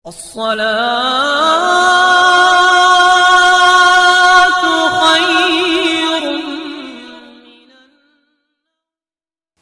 الصلاة خير.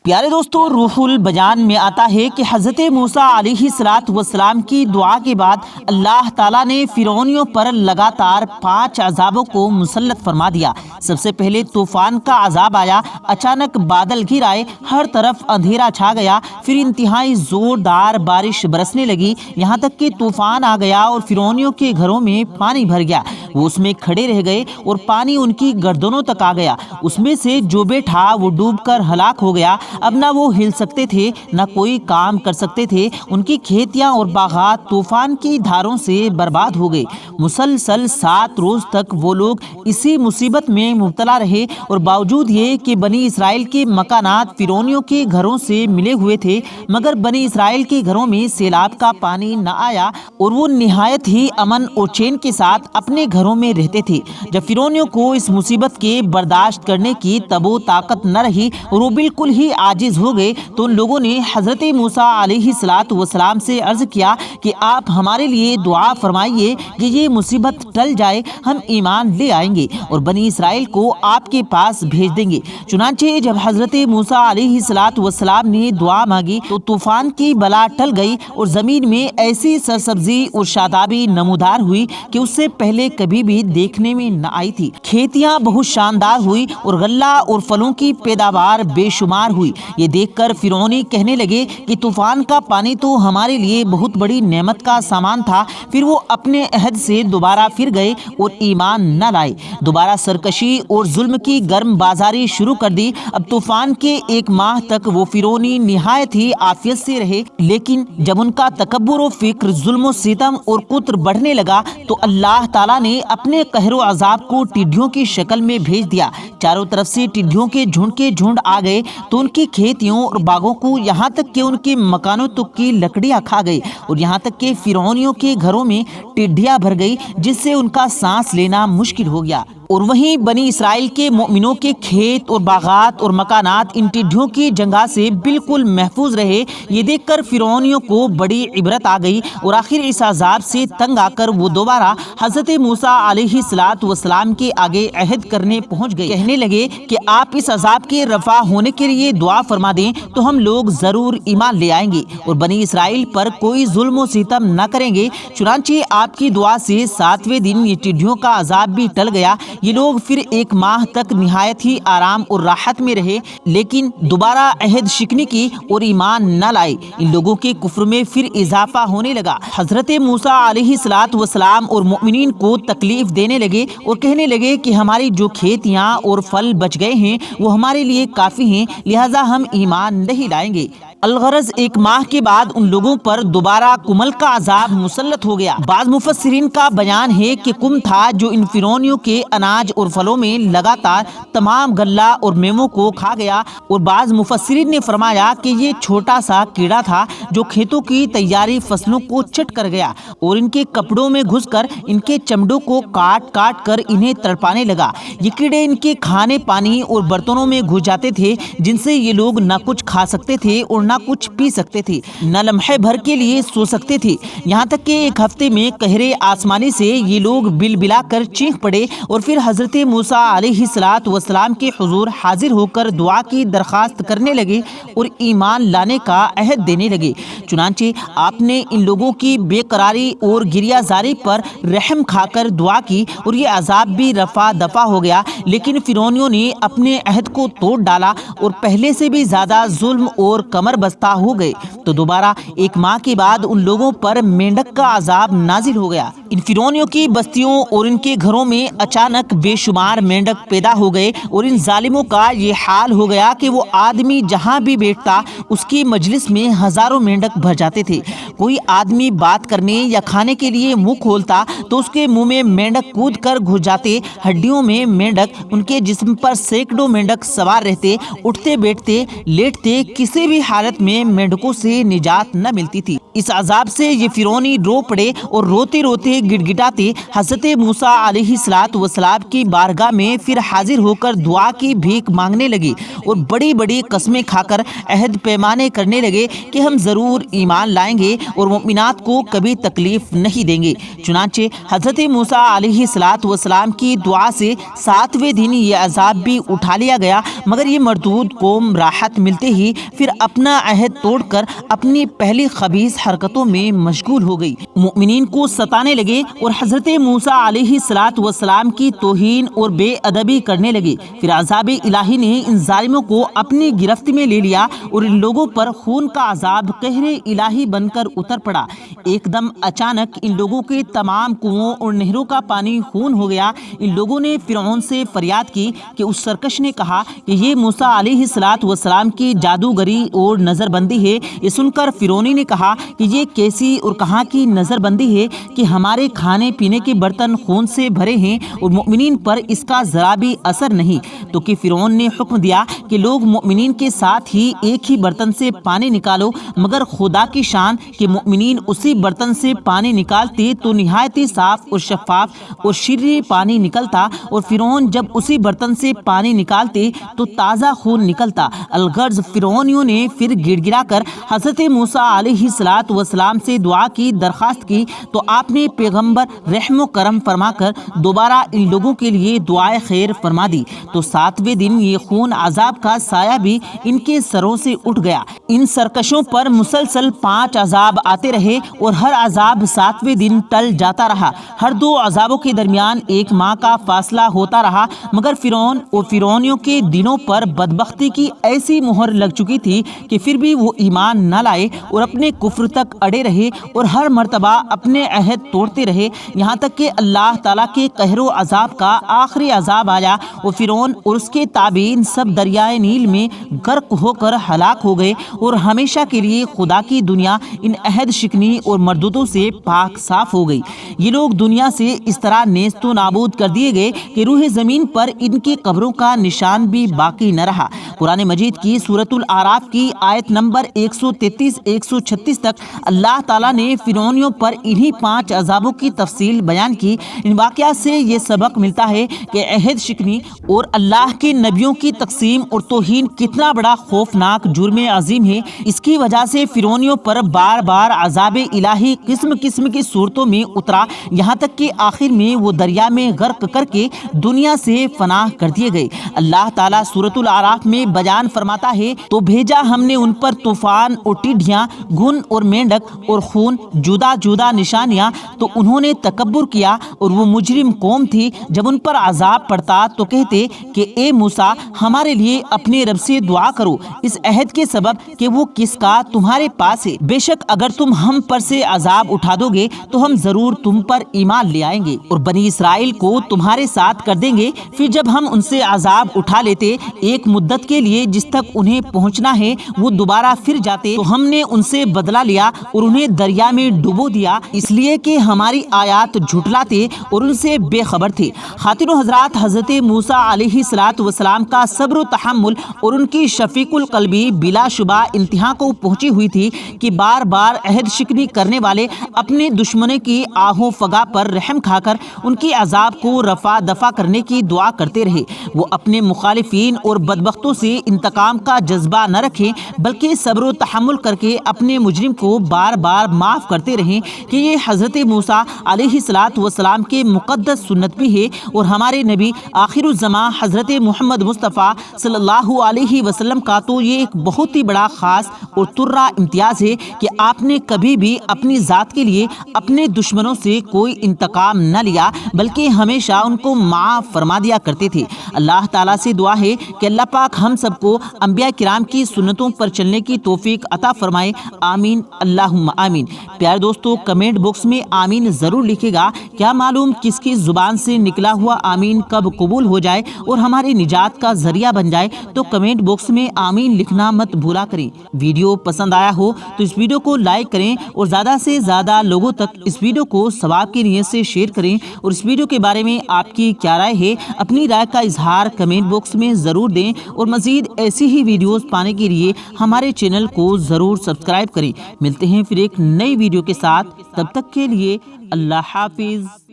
پیارے دوستو، روح البیان میں آتا ہے کہ حضرت موسیٰ علیہ السلام کی دعا کے بعد اللہ تعالیٰ نے فرعونیوں پر لگاتار 5 عذابوں کو مسلط فرما دیا۔ سب سے پہلے طوفان کا عذاب آیا، اچانک بادل گر آئے، ہر طرف اندھیرا چھا گیا، پھر انتہائی زوردار بارش برسنے لگی، یہاں تک کہ طوفان آ گیا اور فرعونیوں کے گھروں میں پانی بھر گیا۔ وہ اس میں کھڑے رہ گئے اور پانی ان کی گردنوں تک آ گیا۔ اس میں سے جو بیٹھا وہ ڈوب کر ہلاک ہو گیا۔ اب نہ وہ ہل سکتے تھے، نہ کوئی کام کر سکتے تھے۔ ان کی کھیتیاں اور باغات طوفان کی دھاروں سے برباد ہو گئے۔ مسلسل 7 روز تک وہ لوگ اسی مصیبت میں مبتلا رہے، اور باوجود یہ کہ بنی اسرائیل کے مکانات فرعونیوں کے گھروں سے ملے ہوئے تھے، مگر بنی اسرائیل کے گھروں میں سیلاب کا پانی نہ آیا اور وہ نہایت ہی امن اور چین کے ساتھ اپنے گھروں میں رہتے تھے۔ جب فرعونیوں کو اس مصیبت کے برداشت کرنے کی تب و طاقت نہ رہی اور وہ بالکل ہی عاجز ہو گئے، تو ان لوگوں نے حضرت موسیٰ علیہ السلام سے عرض کیا کہ آپ ہمارے لیے دعا فرمائیے کہ یہ مصیبت ٹل جائے، ہم ایمان لے آئیں گے اور بنی اسرائیل کو آپ کے پاس بھیج دیں گے۔ چنانچہ جب حضرت موسیٰ علیہ السلام نے دعا مانگی تو طوفان کی بلا ٹل گئی اور زمین میں ایسی سرسبزی اور شادابی نمودار ہوئی کہ اس سے پہلے کبھی بھی دیکھنے میں نہ آئی تھی۔ کھیتیاں بہت شاندار ہوئی اور غلہ اور پھلوں کی پیداوار بے شمار ہوئی۔ یہ دیکھ کر فرعونی کہنے لگے کہ طوفان کا پانی تو ہمارے لیے بہت بڑی نعمت کا سامان تھا۔ پھر وہ اپنے عہد سے دوبارہ پھر گئے اور ایمان نہ لائے۔ دوبارہ سرکشی اور ظلم کی گرم بازاری شروع کر دی۔ اب طوفان کے 1 ماہ تک وہ فرعونی نہایت ہی عافیت سے رہے، لیکن جب ان کا تکبر و فکر، ظلم و ستم اور کفر بڑھنے لگا تو اللہ تعالیٰ نے اپنے قہر و عذاب کو ٹڈیوں کی شکل میں بھیج دیا۔ چاروں طرف سے ٹڈیوں کے جھنڈ آ گئے تو ان کی کھیتیوں اور باغوں کو، یہاں تک کہ ان کے مکانوں تک کی لکڑیاں کھا گئی، اور یہاں تک کہ فرعونیوں کے گھروں میں ٹڈیاں بھر گئی، جس سے ان کا سانس لینا مشکل ہو گیا۔ اور وہیں بنی اسرائیل کے مومنوں کے کھیت اور باغات اور مکانات ان ٹڈیوں کی جنگا سے بالکل محفوظ رہے۔ یہ دیکھ کر فرعونیوں کو بڑی عبرت آ گئی اور آخر اس عذاب سے تنگ آ کر وہ دوبارہ حضرت موسیٰ علیہ السلام کے آگے عہد کرنے پہنچ گئے۔ کہنے لگے کہ آپ اس عذاب کے رفع ہونے کے لیے دعا فرما دیں تو ہم لوگ ضرور ایمان لے آئیں گے اور بنی اسرائیل پر کوئی ظلم و ستم نہ کریں گے۔ چنانچہ آپ کی دعا سے 7ویں دن یہ ٹڈیوں کا عذاب بھی ٹل گیا۔ یہ لوگ پھر 1 ماہ تک نہایت ہی آرام اور راحت میں رہے، لیکن دوبارہ عہد شکنی کی اور ایمان نہ لائے۔ ان لوگوں کے کفر میں پھر اضافہ ہونے لگا۔ حضرت موسیٰ علیہ السلام اور مومنین کو تکلیف دینے لگے اور کہنے لگے کہ ہماری جو کھیتیاں اور پھل بچ گئے ہیں وہ ہمارے لیے کافی ہیں، لہٰذا ہم ایمان نہیں لائیں گے۔ الغرض 1 ماہ کے بعد ان لوگوں پر دوبارہ کمل کا عذاب مسلط ہو گیا۔ بعض مفسرین کا بیان ہے کہ کم تھا جو ان فرعونیوں کے اناج اور پھلوں میں لگاتار تمام غلہ اور میووں کو کھا گیا، اور بعض مفسرین نے فرمایا کہ یہ چھوٹا سا کیڑا تھا جو کھیتوں کی تیاری فصلوں کو چٹ کر گیا اور ان کے کپڑوں میں گھس کر ان کے چمڑوں کو کاٹ کر انہیں تڑپانے لگا۔ یہ کیڑے ان کے کھانے پانی اور برتنوں میں گھس جاتے تھے، جن سے یہ لوگ نہ کچھ کھا سکتے تھے اور نہ کچھ پی سکتے تھے، نہ لمحے بھر کے لیے سو سکتے تھے، یہاں تک کہ 1 ہفتے میں قہر آسمانی سے یہ لوگ بل بلا کر چیخ پڑے اور پھر حضرت موسیٰ علیہ السلام کے حضور حاضر ہو کر دعا کی درخواست کرنے لگے اور ایمان لانے کا عہد دینے لگے۔ چنانچہ آپ نے ان لوگوں کی بے قراری اور گریہ زاری پر رحم کھا کر دعا کی اور یہ عذاب بھی رفع دفع ہو گیا، لیکن فرعونیوں نے اپنے عہد کو توڑ ڈالا اور پہلے سے بھی زیادہ ظلم اور کمر بستہ ہو گئے۔ تو دوبارہ 1 ماہ کے بعد ان لوگوں پر مینڈک کا عذاب نازل ہو گیا۔ ان فرعونیوں کی بستیوں اور ان کے گھروں میں اچانک بے شمار مینڈک پیدا ہو گئے، اور ان ظالموں کا یہ حال ہو گیا کہ وہ آدمی جہاں بھی بیٹھتا اس کی مجلس میں ہزاروں مینڈک بھر جاتے تھے۔ کوئی آدمی بات کرنے یا کھانے کے لیے منہ کھولتا تو اس کے منہ میں مینڈک کود کر گھس جاتے، ہڈیوں میں مینڈک، ان کے جسم پر سینکڑوں مینڈک سوار رہتے، اٹھتے بیٹھتے لیٹتے، کسی بھی حالت میں مینڈکوں سے نجات نہ ملتی تھی۔ اس عذاب سے یہ فرعونی رو پڑے اور روتے روتے گڑگڑاتے حضرت موسیٰ علیہ السلام کی بارگاہ میں پھر حاضر ہو کر دعا کی بھیک مانگنے لگے اور بڑی بڑی قسمیں کھا کر عہد پیمانے کرنے لگے کہ ہم ضرور ایمان لائیں گے اور مؤمنات کو کبھی تکلیف نہیں دیں گے۔ چنانچہ حضرت موسیٰ علیہ السلام کی دعا سے 7ویں دن یہ عذاب بھی اٹھا لیا گیا، مگر یہ مردود قوم راحت ملتے ہی پھر اپنا عہد توڑ کر اپنی پہلی خبیث حرکتوں میں مشغول ہو گئی، مؤمنین کو ستانے لگے اور حضرت موسیٰ علیہ السلام کی توہین اور بے ادبی کرنے لگے۔ پھر عذاب الہی نے ان ظالموں کو اپنی گرفت میں لے لیا اور ان لوگوں پر خون کا عذاب قہر الہی بن کر اتر پڑا۔ ایک دم اچانک ان لوگوں کے تمام کنووں اور نہروں کا پانی خون ہو گیا۔ ان لوگوں نے فرعون سے فریاد کی کہ اس سرکش نے کہا کہ یہ موسیٰ علیہ السلام کی جادوگری اور نظر بندی ہے۔ یہ سن کر فرعونی نے کہا کہ یہ کیسی اور کہاں کی نظر بندی ہے کہ ہمارے کھانے پینے کے برتن خون سے بھرے ہیں اور مؤمنین پر اس کا ذرا بھی اثر نہیں۔ تو کہ فرعون نے حکم دیا کہ لوگ مؤمنین کے ساتھ ہی ایک ہی برتن سے پانی نکالو، مگر خدا کی شان کہ مؤمنین اسی برتن سے پانی نکالتے تو نہایت صاف اور شفاف اور شرری پانی نکلتا، اور فرعون جب اسی برتن سے پانی نکالتے تو تازہ خون نکلتا۔ الغرض فرعونیوں نے پھر گڑ گڑا کر حضرت موسیٰ علیہ السلام سے دعا کی درخواست کی، تو آپ نے پیغمبر رحم و کرم فرما کر دوبارہ ان لوگوں کے لیے دعائے خیر فرما دی۔ تو 7ویں دن یہ خون عذاب کا سایہ بھی ان کے سروں سے اٹھ گیا۔ ان سرکشوں پر مسلسل 5 عذاب آتے رہے اور ہر عذاب 7ویں دن ٹل جاتا رہا۔ ہر 2 عذابوں کے درمیان 1 ماہ کا فاصلہ ہوتا رہا، مگر فرعون اور فرعونیوں کے دنوں پر بدبختی کی ایسی مہر لگ چکی تھی کہ پھر بھی وہ ایمان نہ لائے اور اپنے کفر تک اڑے رہے اور ہر مرتبہ اپنے عہد توڑتے رہے، یہاں تک کہ اللہ تعالیٰ کے قہر و عذاب کا آخری عذاب آیا اور فرعون اور اس کے تابعین سب دریائے نیل میں غرق ہو کر ہلاک ہو گئے اور ہمیشہ کے لیے خدا کی دنیا ان عہد شکنی اور مردودوں سے پاک صاف ہو گئی۔ یہ لوگ دنیا سے اس طرح نیست و نابود کر دیے گئے کہ روح زمین پر ان کی قبروں کا نشان بھی باقی نہ رہا۔ قرآن مجید کی سورۃ الاعراف کی آیت نمبر 133-136 تک اللہ تعالیٰ نے فرعونیوں پر انہی 5 عذابوں کی تفصیل بیان کی۔ ان واقعات سے یہ سبق ملتا ہے کہ عہد شکنی اور اللہ کے نبیوں کی تقسیم اور توہین کتنا بڑا خوفناک جرم عظیم ہے۔ اس کی وجہ سے فرعونیوں پر بار بار عذاب الہی قسم قسم کی صورتوں میں اترا، یہاں تک کہ آخر میں وہ دریا میں غرق کر کے دنیا سے فنا کر دیے گئے۔ اللہ تعالیٰ سورۃ الاعراف میں بیان فرماتا ہے، تو بھیجا ہم نے ان پر طوفان اور ٹڈیاں، گھن اور مینڈک اور خون، جدا جدا نشانیاں، تو انہوں نے تکبر کیا اور وہ مجرم قوم تھی۔ جب ان پر عذاب پڑتا تو کہتے کہ اے موسیٰ، ہمارے لیے اپنے رب سے دعا کرو اس عہد کے سبب کہ وہ کس کا تمہارے پاس ہے، بے شک اگر تم ہم پر سے عذاب اٹھا دو گے تو ہم ضرور تم پر ایمان لے آئیں گے اور بنی اسرائیل کو تمہارے ساتھ کر دیں گے۔ پھر جب ہم ان سے عذاب اٹھا لیتے ایک مدت کے لیے جس تک انہیں پہنچنا ہے، وہ دوبارہ پھر جاتے تو ہم نے ان سے بدلہ لیا اور انہیں دریا میں ڈبو دیا، اس لیے کہ ہماری آیات جھٹلاتے اور ان سے بے خبر تھے۔ خاتون و حضرات، حضرت موسیٰ علیہ السلام کا صبر و تحمل اور ان کی شفیق القلبی بلا شبہ انتہا کو پہنچی ہوئی تھی کہ بار بار عہد شکنی کرنے والے اپنے دشمنوں کی آہو فغا پر رحم کھا کر ان کی عذاب کو رفع دفع کرنے کی دعا کرتے رہے۔ وہ اپنے مخالفین اور بدبختوں سے انتقام کا جذبہ نہ رکھیں، بلکہ صبر و تحمل کر کے اپنے مجرم کو بار بار معاف کرتے رہیں کہ یہ حضرت موسیٰ علیہ السلام کے مقدس سنت بھی ہے اور ہمارے نبی آخر الزمان حضرت محمد مصطفیٰ صلی اللہ علیہ وسلم کا تو یہ ایک بہت ہی بڑا خاص اور ترا امتیاز ہے کہ آپ نے کبھی بھی اپنی ذات کے لیے اپنے دشمنوں سے کوئی انتقام نہ لیا، بلکہ ہمیشہ ان کو معاف فرما دیا کرتے تھے۔ اللہ تعالیٰ سے دعا ہے کہ اللہ پاک ہم سب کو انبیاء کرام کی سنتوں پر چلنے کی توفیق عطا فرمائے، آمین اللہم آمین۔ پیارے دوستو، کمنٹ باکس میں آمین ضرور لکھے گا، کیا معلوم کس کی زبان سے نکلا ہوا آمین کب قبول ہو جائے اور ہماری نجات کا ذریعہ بن جائے، تو کمنٹ باکس میں آمین لکھنا مت بھولا کریں۔ ویڈیو پسند آیا ہو تو اس ویڈیو کو لائک کریں اور زیادہ سے زیادہ لوگوں تک اس ویڈیو کو ثواب کی نیت سے شیئر کریں، اور اس ویڈیو کے بارے میں آپ کی کیا رائے ہے، اپنی رائے کا اظہار کمنٹ باکس میں ضرور دیں، اور مزید ایسی ہی ویڈیوز پانے کے لیے ہمارے چینل کو ضرور سبسکرائب کریں۔ ملتے ہیں پھر ایک نئی ویڈیو کے ساتھ، تب تک کے لیے اللہ حافظ۔